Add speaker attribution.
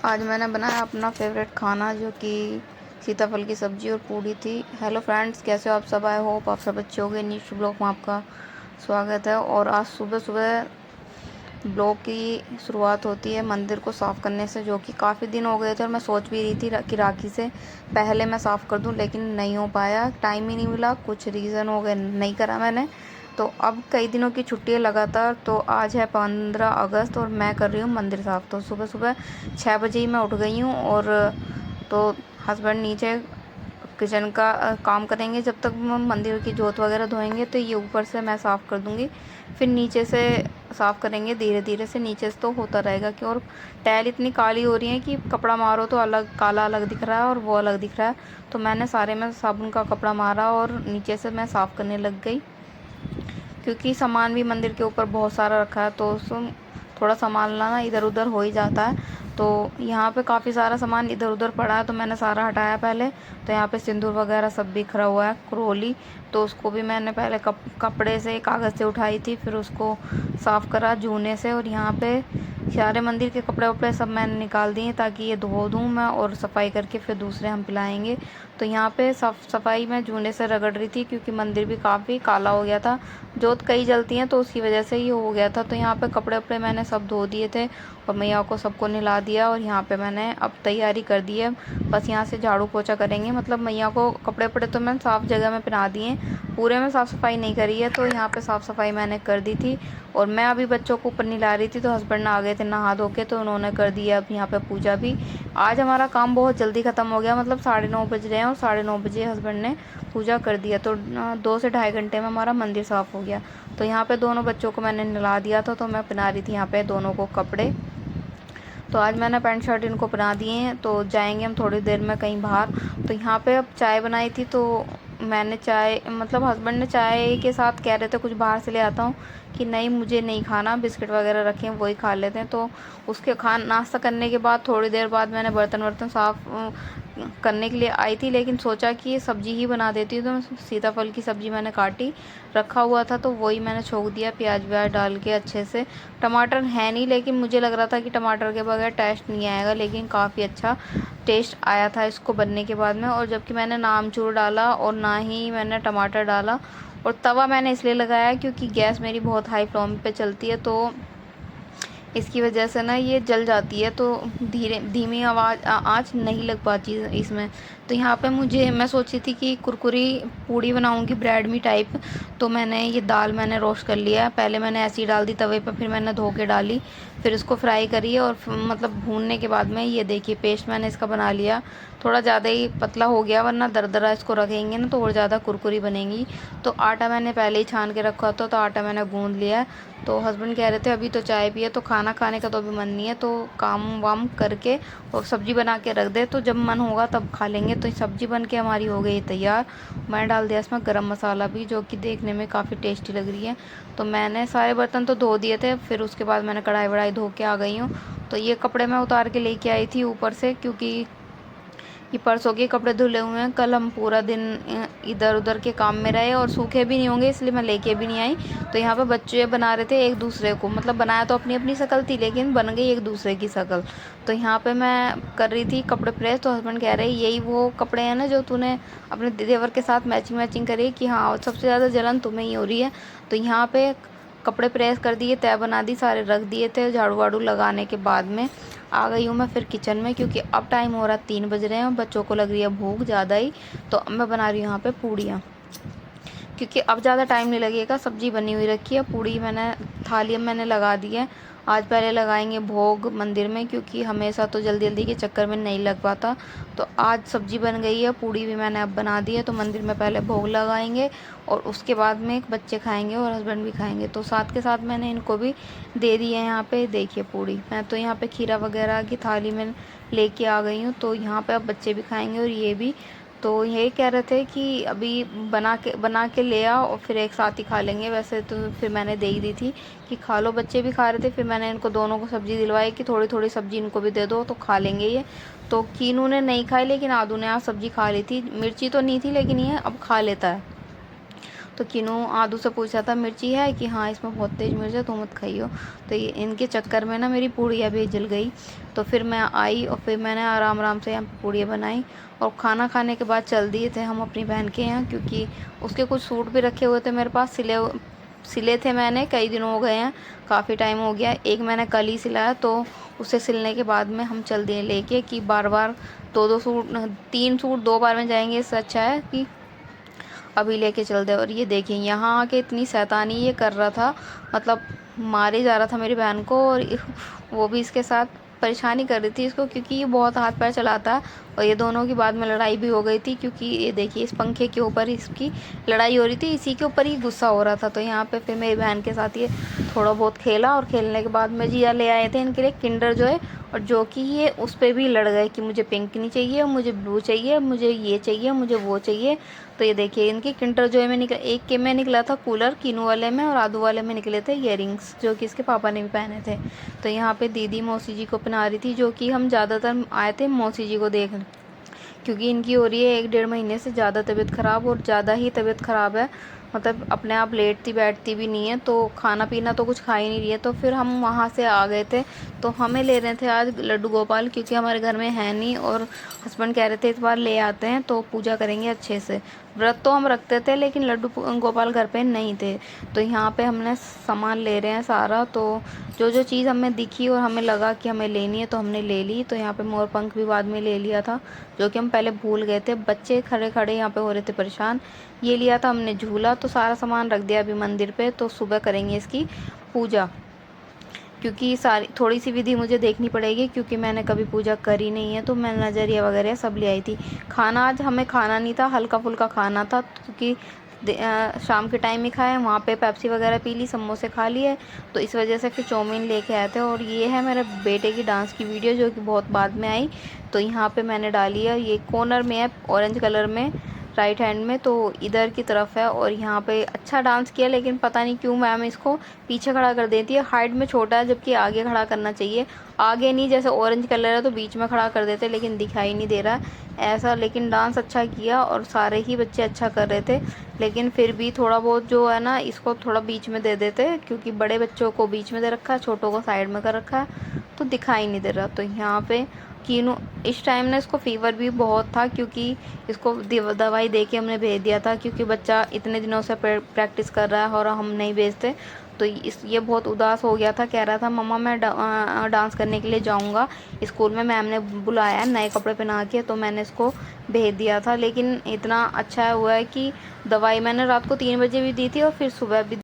Speaker 1: आज मैंने बनाया अपना फेवरेट खाना जो कि सीताफल की सब्ज़ी और पूड़ी थी। हेलो फ्रेंड्स, कैसे हो आप सब? आई होप आप सब अच्छे हो गए। न्यू ब्लॉग में आपका स्वागत है। और आज सुबह सुबह ब्लॉग की शुरुआत होती है मंदिर को साफ़ करने से, जो कि काफ़ी दिन हो गए थे और मैं सोच भी रही थी कि राखी से पहले मैं साफ़ कर दूं, लेकिन नहीं हो पाया, टाइम ही नहीं मिला, कुछ रीज़न हो गए, नहीं करा मैंने। तो अब कई दिनों की छुट्टी है लगातार, तो आज है 15 अगस्त और मैं कर रही हूँ मंदिर साफ़। तो सुबह सुबह 6 बजे ही मैं उठ गई हूँ। और तो हस्बैंड नीचे किचन का काम करेंगे, जब तक मंदिर की जोत वगैरह धोएंगे, तो ये ऊपर से मैं साफ़ कर दूँगी, फिर नीचे से साफ़ करेंगे धीरे धीरे से। नीचे से तो होता रहेगा कि और टाइल इतनी काली हो रही है कि कपड़ा मारो तो अलग काला अलग दिख रहा है और वो अलग दिख रहा है। तो मैंने सारे में साबुन का कपड़ा मारा और नीचे से मैं साफ़ करने लग गई, क्योंकि सामान भी मंदिर के ऊपर बहुत सारा रखा है, तो उसमें थोड़ा संभालना ना इधर उधर हो ही जाता है। तो यहाँ पे काफ़ी सारा सामान इधर उधर पड़ा है, तो मैंने सारा हटाया पहले। तो यहाँ पे सिंदूर वगैरह सब बिखरा हुआ है, क्रोली, तो उसको भी मैंने पहले कपड़े से कागज़ से उठाई थी, फिर उसको साफ़ करा जूने से। और यहाँ पे सारे मंदिर के कपड़े वपड़े सब मैंने निकाल दिए ताकि ये धो दूँ मैं और सफाई करके फिर दूसरे हम पिलाएंगे। तो यहाँ पे सफाई मैं जूने से रगड़ रही थी, क्योंकि मंदिर भी काफ़ी काला हो गया था, जोत कई जलती हैं तो उसकी वजह से ही हो गया था। तो यहाँ पे कपड़े वपड़े मैंने सब धो दिए थे और मैया को सबको नहला दिया। और यहाँ पे मैंने अब तैयारी कर दी है, बस यहाँ से झाड़ू पोछा करेंगे। मतलब मैया को कपड़े वपड़े तो मैंने साफ़ जगह में पहना दिए, पूरे में साफ़ सफाई नहीं करी है, तो यहाँ पे साफ़ सफाई मैंने कर दी थी। और मैं अभी बच्चों को ऊपर नहला रही थी, तो हस्बैंड आ गए थे नहा धो के, तो उन्होंने कर दिया अब यहाँ पे पूजा भी। आज हमारा काम बहुत जल्दी ख़त्म हो गया, मतलब 9:30 बज रहे हैं और 9:30 बजे हस्बैंड ने पूजा कर दिया, तो 2 से ढाई घंटे में हमारा मंदिर साफ़ हो गया। तो यहाँ पे दोनों बच्चों को मैंने नहला दिया था, तो मैं पहना रही थी यहाँ पे दोनों को कपड़े। तो आज मैंने पैंट शर्ट इनको पहना दिए हैं, तो जाएंगे हम थोड़ी देर में कहीं बाहर। तो यहाँ पे अब चाय बनाई थी, तो मैंने चाय, मतलब हस्बैंड ने चाय के साथ कह रहे थे कुछ बाहर से ले आता हूँ, कि नहीं मुझे नहीं खाना, बिस्किट वगैरह रखे हैं वही खा लेते हैं। तो उसके नाश्ता करने के बाद थोड़ी देर बाद मैंने बर्तन वर्तन साफ़ करने के लिए आई थी, लेकिन सोचा कि ये सब्ज़ी ही बना देती हूँ। तो सीताफल की सब्ज़ी मैंने काटी, रखा हुआ था, तो वही मैंने छोंक दिया प्याज व्याज डाल के अच्छे से। टमाटर है नहीं, लेकिन मुझे लग रहा था कि टमाटर के बगैर टेस्ट नहीं आएगा, लेकिन काफ़ी अच्छा टेस्ट आया था इसको बनने के बाद में। और जबकि मैंने ना आमचूर डाला और ना ही मैंने टमाटर डाला। और तवा मैंने इसलिए लगाया क्योंकि गैस मेरी बहुत हाई फ्लेम पे चलती है, तो इसकी वजह से ना ये जल जाती है, तो धीरे धीमी आँच नहीं लग पाती इसमें। तो यहाँ पे मैं सोची थी कि कुरकुरी पूड़ी बनाऊँगी ब्रेड मी टाइप। तो मैंने ये दाल मैंने रोस्ट कर लिया, पहले मैंने ऐसे ही डाल दी तवे पर, फिर मैंने धो के डाली, फिर इसको फ्राई करी और मतलब भूनने के बाद में ये देखिए पेस्ट मैंने इसका बना लिया। थोड़ा ज़्यादा ही पतला हो गया, वरना दरदरा इसको रखेंगे ना तो और ज़्यादा कुरकुरी बनेगी। तो आटा मैंने पहले ही छान के रखा था, तो आटा मैंने गूँध लिया। तो हस्बैंड कह रहे थे अभी तो चाय पिए, तो खाना खाने का तो अभी मन नहीं है, तो काम वाम करके और सब्ज़ी बना के रख दे, तो जब मन होगा तब खा लेंगे। तो सब्ज़ी बन के हमारी हो गई तैयार। मैंने डाल दिया इसमें गरम मसाला भी, जो कि देखने में काफ़ी टेस्टी लग रही है। तो मैंने सारे बर्तन तो धो दिए थे, फिर उसके बाद मैंने कढ़ाई वढ़ाई धो के आ गई हूँ। तो ये कपड़े मैं उतार के लेके आई थी ऊपर से, क्योंकि ये परसों के कपड़े धुले हुए हैं, कल हम पूरा दिन इधर उधर के काम में रहे और सूखे भी नहीं होंगे, इसलिए मैं लेके भी नहीं आई। तो यहाँ पे बच्चे बना रहे थे एक दूसरे को, मतलब बनाया तो अपनी अपनी शक्ल थी, लेकिन बन गई एक दूसरे की शक्ल। तो यहाँ पे मैं कर रही थी कपड़े प्रेस, तो हस्बैंड कह रहे यही वो कपड़े हैं ना जो तूने अपने देवर के साथ मैचिंग मैचिंग करी, कि हाँ सबसे ज़्यादा जलन तुम्हें ही हो रही है। तो यहाँ पे कपड़े प्रेस कर दिए, तय बना दी, सारे रख दिए थे। झाड़ू वाड़ू लगाने के बाद में आ गई हूँ मैं फिर किचन में, क्योंकि अब टाइम हो रहा है 3 बज रहे हैं और बच्चों को लग रही है भूख ज़्यादा ही। तो अब मैं बना रही हूँ यहाँ पे पूड़ियाँ, क्योंकि अब ज़्यादा टाइम नहीं लगेगा, सब्ज़ी बनी हुई रखी है। पूड़ी मैंने थाली में मैंने लगा दी है। आज पहले लगाएंगे भोग मंदिर में, क्योंकि हमेशा तो जल्दी जल्दी के चक्कर में नहीं लग पाता। तो आज सब्ज़ी बन गई है, पूड़ी भी मैंने अब बना दी है, तो मंदिर में पहले भोग लगाएंगे और उसके बाद में बच्चे खाएंगे और हस्बैंड भी खाएंगे। तो साथ के साथ मैंने इनको भी दे दी है। यहाँ पे देखिए पूड़ी, मैं तो यहाँ पे खीरा वगैरह की थाली में लेके आ गई हूँ, तो यहाँ पे अब बच्चे भी खाएंगे और ये भी। तो यही कह रहे थे कि अभी बना के ले आओ और फिर एक साथ ही खा लेंगे। वैसे तो फिर मैंने दे ही दी थी कि खा लो, बच्चे भी खा रहे थे, फिर मैंने इनको दोनों को सब्ज़ी दिलवाई कि थोड़ी थोड़ी सब्ज़ी इनको भी दे दो तो खा लेंगे ये। तो कीनू ने नहीं खाई, लेकिन आदू ने आज सब्ज़ी खा ली थी। मिर्ची तो नहीं थी, लेकिन ये अब खा लेता है। तो कीनू आदू से पूछा था मिर्ची है कि हाँ इसमें बहुत तेज़ मिर्च है तो मत खाइयो। तो ये इनके चक्कर में ना मेरी पूड़ियाँ भी जल गई। तो फिर मैं आई और फिर मैंने आराम आराम से यहाँ पे पूड़ियाँ बनाई और खाना खाने के बाद चल दिए थे हम अपनी बहन के यहाँ, क्योंकि उसके कुछ सूट भी रखे हुए थे मेरे पास सिले थे मैंने, कई दिन हो गए हैं, काफ़ी टाइम हो गया। एक मैंने कल ही सिलाया, तो उसे सिलने के बाद में हम चल दिए लेके कि बार बार दो सूट 3 सूट 2 बार में जाएंगे, इससे अच्छा है कि अभी लेके चल दे। और ये देखिए यहाँ आके इतनी शैतानी ये कर रहा था, मतलब मारे जा रहा था मेरी बहन को, और वो भी इसके साथ परेशानी कर रही थी इसको, क्योंकि ये बहुत हाथ पैर चलाता है। और ये दोनों की बाद में लड़ाई भी हो गई थी, क्योंकि ये देखिए इस पंखे के ऊपर इसकी लड़ाई हो रही थी, इसी के ऊपर ही गुस्सा हो रहा था। तो यहाँ पे फिर मेरी बहन के साथ ये थोड़ा बहुत खेला, और खेलने के बाद में जिया ले आए थे इनके लिए किंडर जो है, और जो कि ये उस पर भी लड़ गए कि मुझे पिंक नहीं चाहिए, मुझे ब्लू चाहिए, मुझे ये चाहिए, मुझे वो चाहिए। तो ये देखिए इनकी किंडर जो में निकला, एक के में निकला था कूलर कीनू वाले में, और आदू वाले में निकले थे इयररिंग्स जो कि इसके पापा ने भी पहने थे। तो यहाँ पे दीदी मौसी जी को पहना रही थी, जो कि हम ज़्यादातर आए थे मौसी जी को देखने, क्योंकि इनकी हो रही है 1 डेढ़ महीने से ज़्यादा तबीयत ख़राब, और ज़्यादा ही तबीयत ख़राब है, मतलब अपने आप लेटती बैठती भी नहीं है, तो खाना पीना तो कुछ खा ही नहीं रही है। तो फिर हम वहाँ से आ गए थे, तो हमें ले रहे थे आज लड्डू गोपाल, क्योंकि हमारे घर में है नहीं, और हस्बैंड कह रहे थे इस बार ले आते हैं तो पूजा करेंगे अच्छे से। व्रत तो हम रखते थे लेकिन लड्डू गोपाल घर पे नहीं थे। तो यहाँ पे हमने सामान ले रहे हैं सारा, तो जो जो चीज़ हमें दिखी और हमें लगा कि हमें लेनी है तो हमने ले ली। तो यहाँ पे मोर पंख भी बाद में ले लिया था, जो कि हम पहले भूल गए थे, बच्चे खड़े खड़े यहाँ पे हो रहे थे परेशान। ये लिया था हमने झूला, तो सारा सामान रख दिया अभी मंदिर पे, तो सुबह करेंगे इसकी पूजा, क्योंकि सारी थोड़ी सी विधि मुझे देखनी पड़ेगी, क्योंकि मैंने कभी पूजा करी नहीं है। तो मैं नज़रिया वगैरह सब ले आई थी। खाना आज हमें खाना नहीं था, हल्का फुल्का खाना था, क्योंकि शाम के टाइम ही खाए, वहाँ पे पेप्सी वगैरह पी ली, समोसे खा लिए, तो इस वजह से फिर चाउमीन लेके आए थे। और ये है मेरे बेटे की डांस की वीडियो, जो कि बहुत बाद में आई, तो यहाँ पे मैंने डाली है। ये कॉर्नर में है ऑरेंज कलर में, राइट हैंड में, तो इधर की तरफ है। और यहाँ पे अच्छा डांस किया, लेकिन पता नहीं क्यों मैम इसको पीछे खड़ा कर देती है, हाइट में छोटा है जबकि आगे खड़ा करना चाहिए, आगे नहीं, जैसे ऑरेंज कलर है तो बीच में खड़ा कर देते, लेकिन दिखाई नहीं दे रहा ऐसा। लेकिन डांस अच्छा किया और सारे ही बच्चे अच्छा कर रहे थे, लेकिन फिर भी थोड़ा बहुत जो है ना इसको थोड़ा बीच में दे देते, क्योंकि बड़े बच्चों को बीच में दे रखा है, छोटों को साइड में कर रखा है, तो दिखाई नहीं दे रहा। तो यहाँ पे कीनू इस टाइम ना इसको फ़ीवर भी बहुत था, क्योंकि इसको दवाई दे के हमने भेज दिया था, क्योंकि बच्चा इतने दिनों से प्रैक्टिस कर रहा है और हम नहीं भेजते। तो ये बहुत उदास हो गया था, कह रहा था मम्मा मैं डांस करने के लिए जाऊंगा स्कूल में, मैम ने बुलाया है नए कपड़े पहना के, तो मैंने इसको भेज दिया था। लेकिन इतना अच्छा हुआ है कि दवाई मैंने रात को 3 बजे भी दी थी और फिर सुबह भी